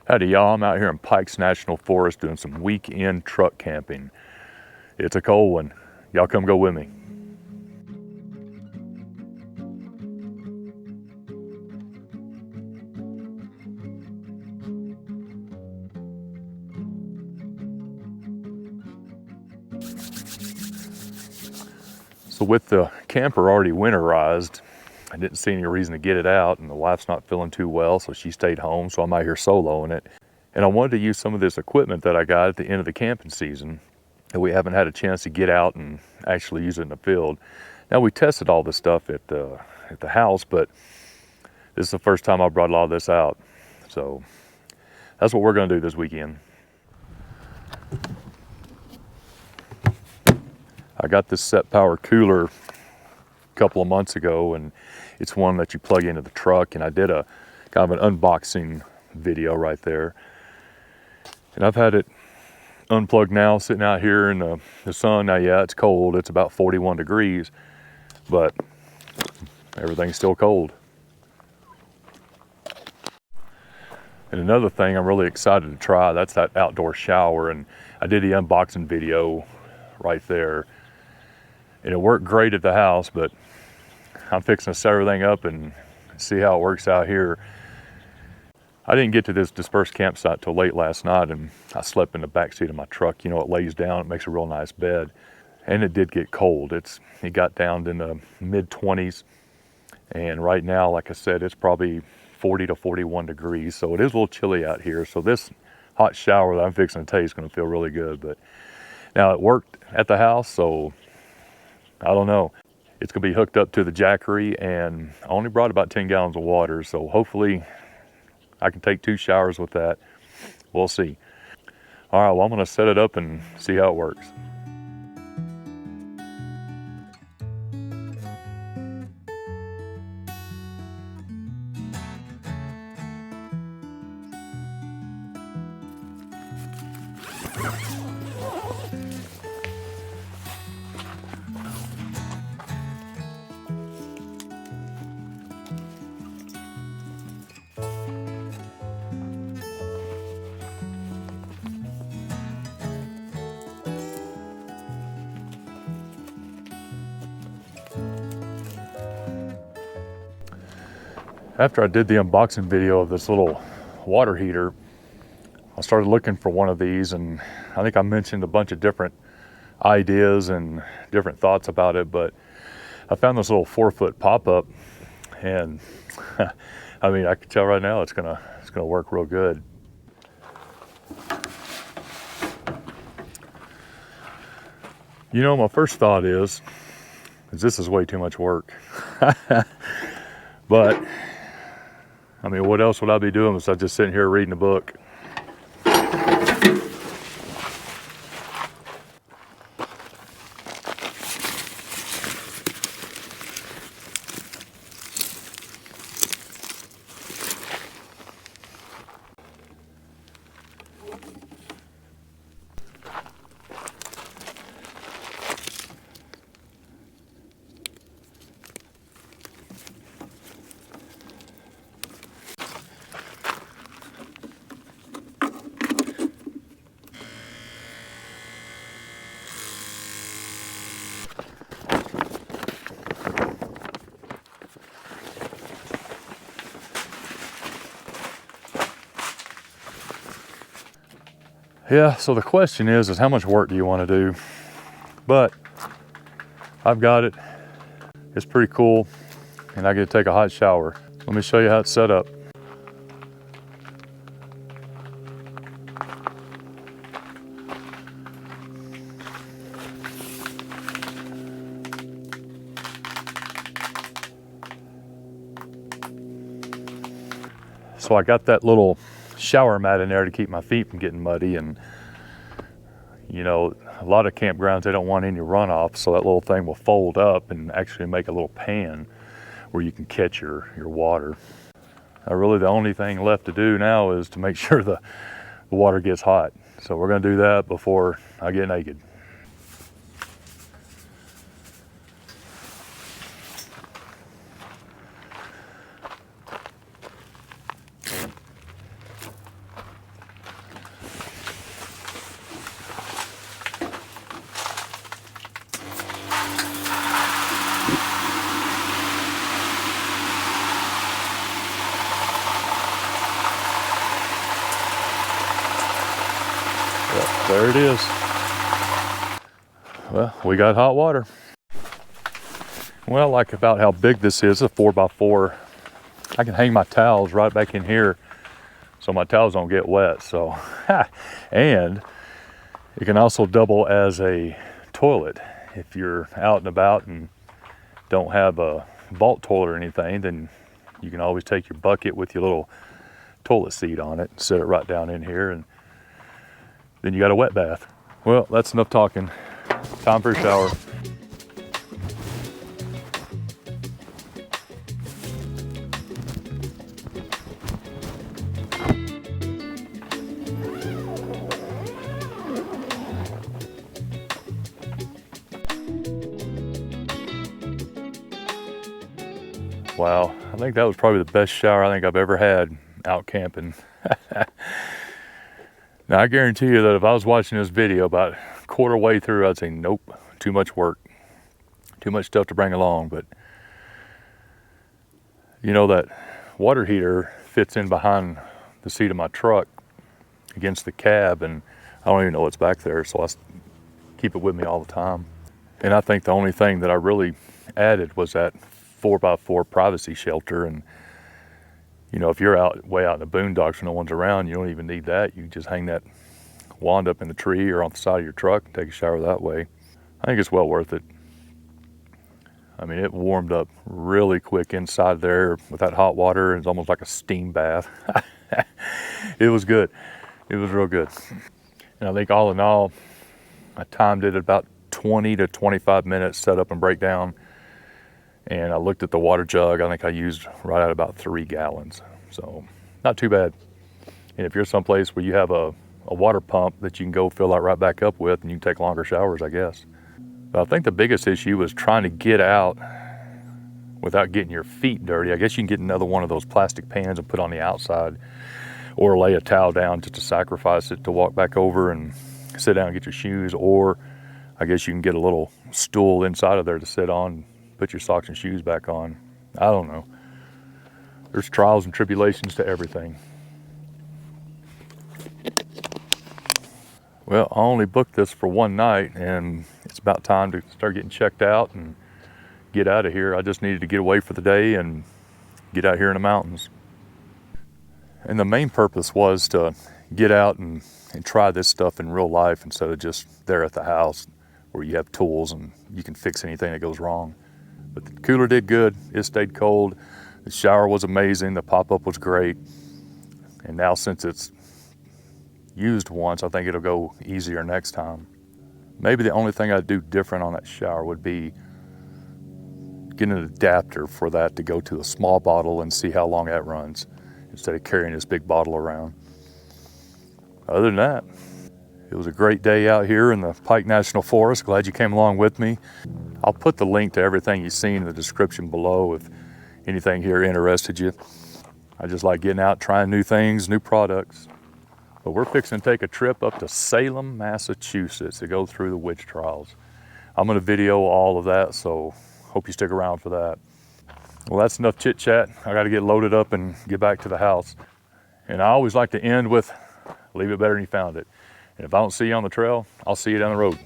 Howdy y'all, I'm out here in Pike National Forest doing some weekend truck camping. It's a cold one. Y'all come go with me. So with the camper already winterized, I didn't see any reason to get it out, and the wife's not feeling too well, so she stayed home, so I'm out here soloing it. And I wanted to use some of this equipment that I got at the end of the camping season that we haven't had a chance to get out and actually use it in the field. Now, we tested all this stuff at the house, but this is the first time I brought a lot of this out. So that's what we're gonna do this weekend. I got this SetPower cooler a couple of months ago, and it's one that you plug into the truck, and I did a kind of an unboxing video right there. And I've had it unplugged now, sitting out here in the sun. Now, yeah, it's cold. It's about 41 degrees, but everything's still cold. And another thing I'm really excited to try, that's that outdoor shower. And I did the unboxing video right there. And it worked great at the house, but I'm fixing to set everything up and see how it works out here. I didn't get to this dispersed campsite till late last night, and I slept in the back seat of my truck. You know, it lays down, it makes a real nice bed. And it did get cold. It got down in the mid-20s. And right now, like I said, it's probably 40 to 41 degrees. So it is a little chilly out here. So this hot shower that I'm fixing to take is gonna feel really good. But now it worked at the house, so I don't know. It's gonna be hooked up to the Jackery, and I only brought about 10 gallons of water. So hopefully I can take 2 showers with that. We'll see. All right, well, I'm gonna set it up and see how it works. After I did the unboxing video of this little water heater, I started looking for one of these, and I think I mentioned a bunch of different ideas and different thoughts about it, but I found this little 4-foot pop-up, and I mean, I can tell right now it's gonna work real good. You know, my first thought is this is way too much work. But I mean, what else would I be doing besides just sitting here reading a book? Yeah, so the question is how much work do you want to do? But I've got it. It's pretty cool, and I get to take a hot shower. Let me show you how it's set up. So I got that little shower mat in there to keep my feet from getting muddy, and you know, a lot of campgrounds, they don't want any runoff, so that little thing will fold up and actually make a little pan where you can catch your water. Now, really the only thing left to do now is to make sure the water gets hot. So we're gonna do that before I get naked. There it is. Well, we got hot water. What I like about how big this is, a 4x4, I can hang my towels right back in here so my towels don't get wet. So, and it can also double as a toilet. If you're out and about and don't have a vault toilet or anything, then you can always take your bucket with your little toilet seat on it and set it right down in here, and then you got a wet bath. Well, that's enough talking. Time for a shower. Wow, I think that was probably the best shower I think I've ever had out camping. Now I guarantee you that if I was watching this video about a quarter way through, I'd say, nope, too much work, too much stuff to bring along. But you know, that water heater fits in behind the seat of my truck against the cab, and I don't even know what's back there, so I keep it with me all the time. And I think the only thing that I really added was that 4x4 privacy shelter. And you know, if you're way out in the boondocks and no one's around, you don't even need that. You can just hang that wand up in the tree or on the side of your truck and take a shower that way. I think it's well worth it. I mean, it warmed up really quick inside there with that hot water. It's almost like a steam bath. It was good. It was real good. And I think all in all, I timed it at about 20 to 25 minutes set up and break down. And I looked at the water jug. I think I used right at about 3 gallons. So not too bad. And if you're someplace where you have a water pump that you can go fill that right back up with, and you can take longer showers, I guess. But I think the biggest issue was trying to get out without getting your feet dirty. I guess you can get another one of those plastic pans and put on the outside, or lay a towel down just to sacrifice it to walk back over and sit down and get your shoes. Or I guess you can get a little stool inside of there to sit on, put your socks and shoes back on. I don't know. There's trials and tribulations to everything. Well, I only booked this for one night, and it's about time to start getting checked out and get out of here. I just needed to get away for the day and get out here in the mountains. And the main purpose was to get out and try this stuff in real life instead of just there at the house where you have tools and you can fix anything that goes wrong. But the cooler did good. It stayed cold. The shower was amazing. The pop-up was great. And now, since it's used once, I think it'll go easier next time. Maybe the only thing I'd do different on that shower would be get an adapter for that to go to a small bottle and see how long that runs, instead of carrying this big bottle around. Other than that, it was a great day out here in the Pike National Forest. Glad you came along with me. I'll put the link to everything you've seen in the description below if anything here interested you. I just like getting out, trying new things, new products. But we're fixing to take a trip up to Salem, Massachusetts to go through the witch trials. I'm going to video all of that, so hope you stick around for that. Well, that's enough chit chat. I got to get loaded up and get back to the house. And I always like to end with, leave it better than you found it. And if I don't see you on the trail, I'll see you down the road.